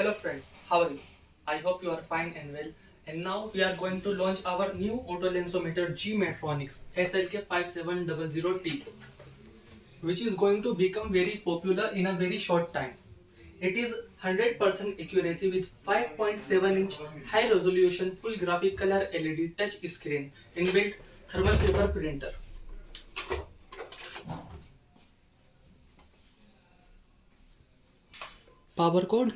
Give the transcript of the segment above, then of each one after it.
Hello friends, how are you? I hope you are fine and well. And now we are going to launch our new auto lensometer G-Matronix SLK 5700T, which is going to become very popular in a very short time. It is 100% accuracy with 5.7-inch high resolution full graphic color LED touch screen inbuilt thermal paper printer. Power code.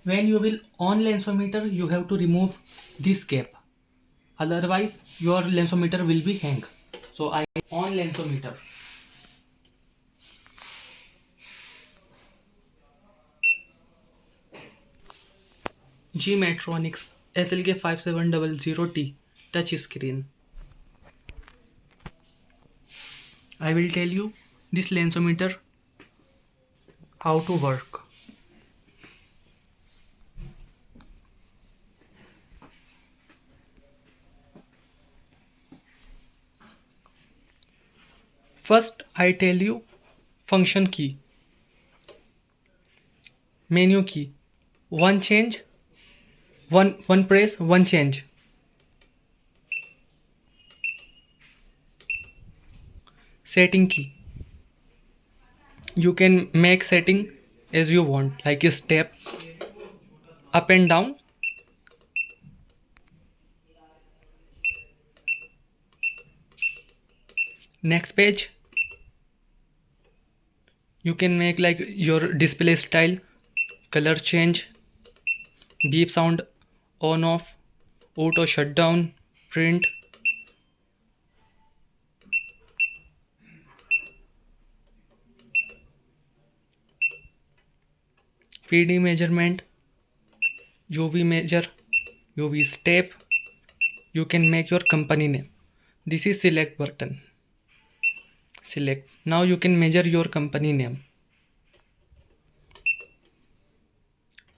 When you will on lensometer, you have to remove this cap. Otherwise, your lensometer will be hang. So I on lensometer. G-Matronix SLK 5700T touch screen. I will tell you this lensometer how to work. First, I tell you function key, menu key, one change, one press, one change. Setting key. You can make setting as you want, like a step, up and down. Next page. You can make like your display style, color change, beep sound on off, auto shutdown, print. PD measurement, UV measure, UV step. You can make your company name. This is select button. Select. Now you can measure your company name.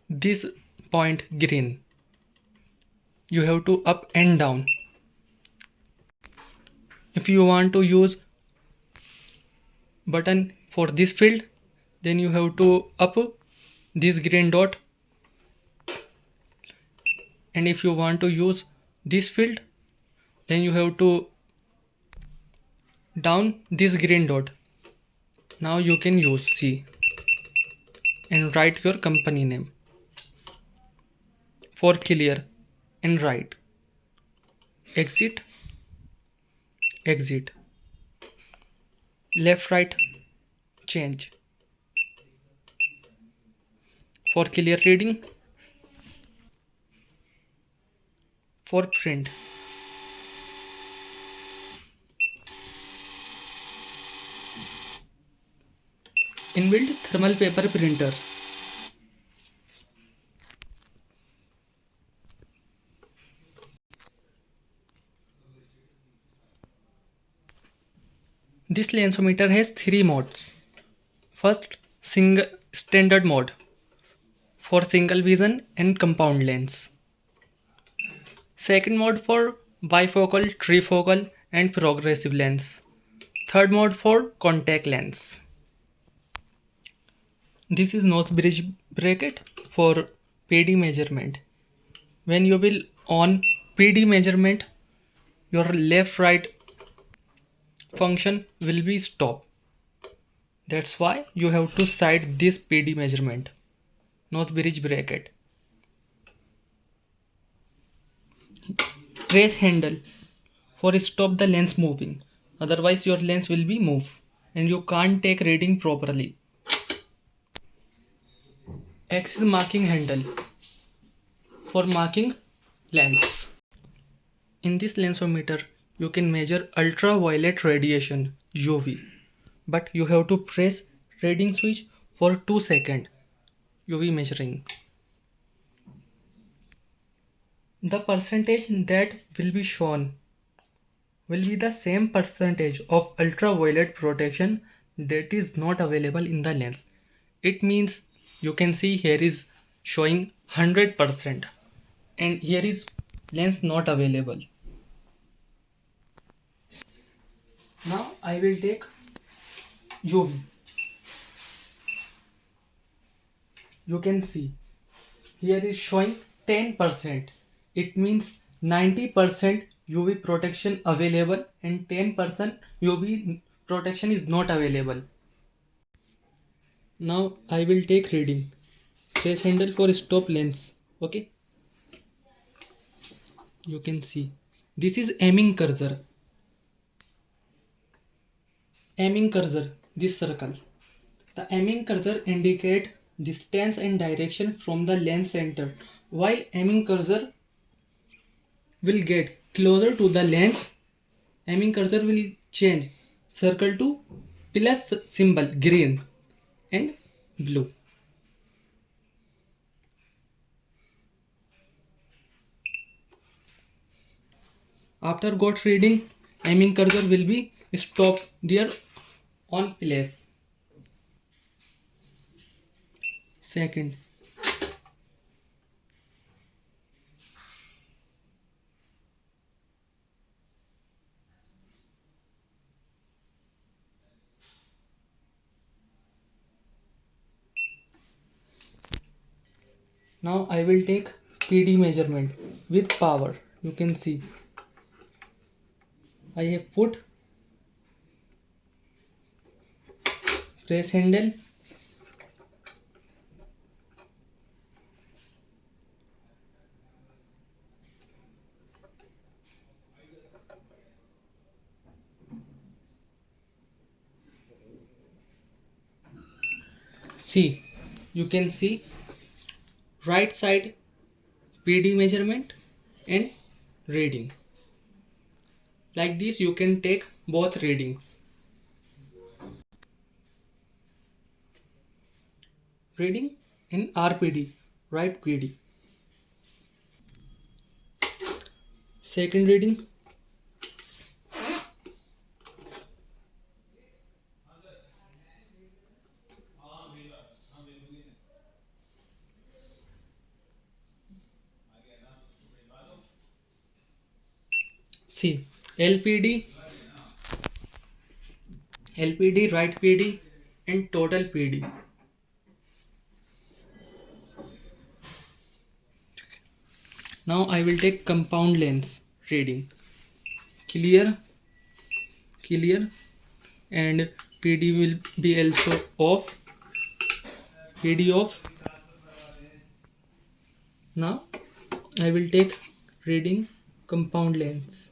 This point green. You have to up and down. If you want to use button for this field, then you have to up this green dot. And if you want to use this field, then you have to down this green dot. Now you can use C and write your company name. For clear and write exit, exit, left right change. For clear reading, for print. Inbuilt thermal paper printer. This lensometer has 3 modes. First, standard mode for single vision and compound lens. Second mode for bifocal, trifocal and progressive lens. Third mode for contact lens. This is nose bridge bracket for PD measurement. When you will on PD measurement, your left right function will be stop. That's why you have to side this PD measurement. Nose bridge bracket. Trace handle for stop the lens moving. Otherwise your lens will be move and you can't take reading properly. Axis marking handle for marking lens. In this lensometer, you can measure ultraviolet radiation UV, but you have to press reading switch for 2 seconds. UV measuring. The percentage that will be shown will be the same percentage of ultraviolet protection that is not available in the lens. It means you can see here is showing 100% and here is lens not available. Now I will take UV. you can see here is showing 10%. It means 90% UV protection available and 10% UV protection is not available. Now I will take reading. Press handle for stop lens. Okay. You can see this is aiming cursor. Aiming cursor, this circle. The aiming cursor indicate distance and direction from the lens center. While aiming cursor will get closer to the lens, aiming cursor will change circle to plus symbol green and blue. After got reading, aiming cursor will be stopped there on place. Second. Now I will take PD measurement with power. You can see I have put press handle, see, you can see right side PD measurement and reading. Like this you can take both readings. Reading in RPD, right PD. Second reading. See, LPD, right PD and total PD. Now I will take compound lens reading. Clear and PD will be also off. PD off. Now I will take reading compound lens.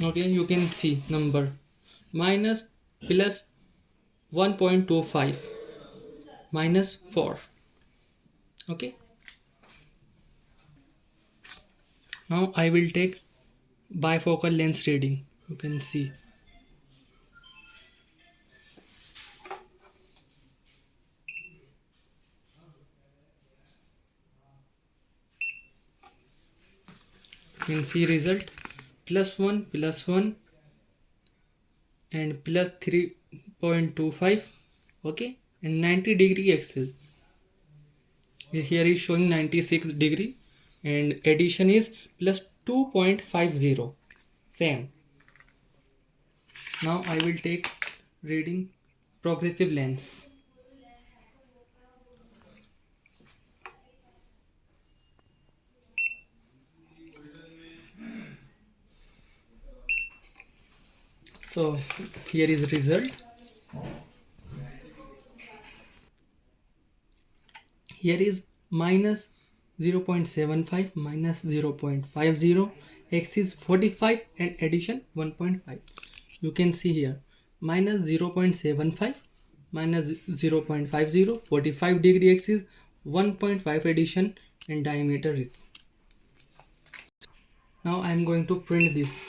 Okay, you can see number minus plus 1.25 minus 4. Okay, now I will take bifocal lens reading. You can see result plus 1 and plus 3.25. okay, and 90-degree axis. Here is showing 96 degree and addition is plus 2.50. Same. Now I will take reading progressive lens. So here is result. Here is minus 0.75 minus 0.50, x is 45 and addition 1.5. You can see here minus 0.75 minus 0.50, 45 degree x is 1.5 addition and diameter is. Now I am going to print this.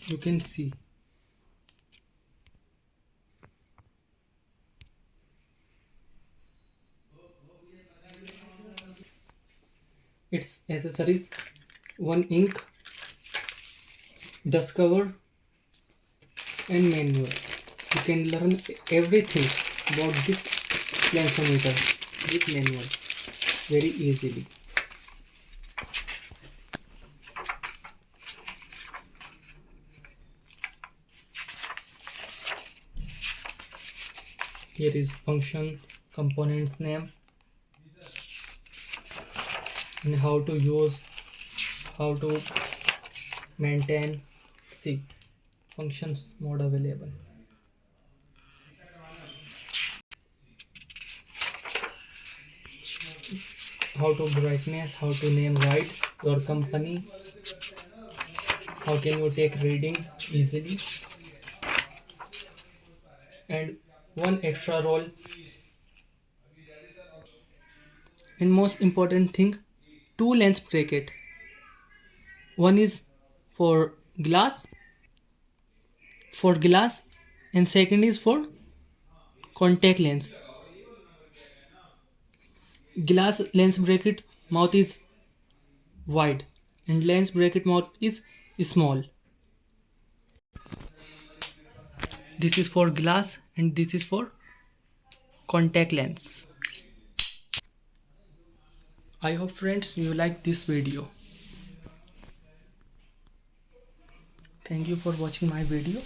You can see its accessories: one ink, dust cover and manual. You can learn everything about this lensometer with manual very easily. Here is function, components name, and how to use, how to maintain. See, functions mode available. How to brightness, how to name right your company, how can you take reading easily, and one extra role, and most important thing, two lens bracket. One is for glass, and second is for contact lens. Glass lens bracket mouth is wide and lens bracket mouth is small. This is for glass and this is for contact lens. I hope friends you like this video. Thank you for watching my video.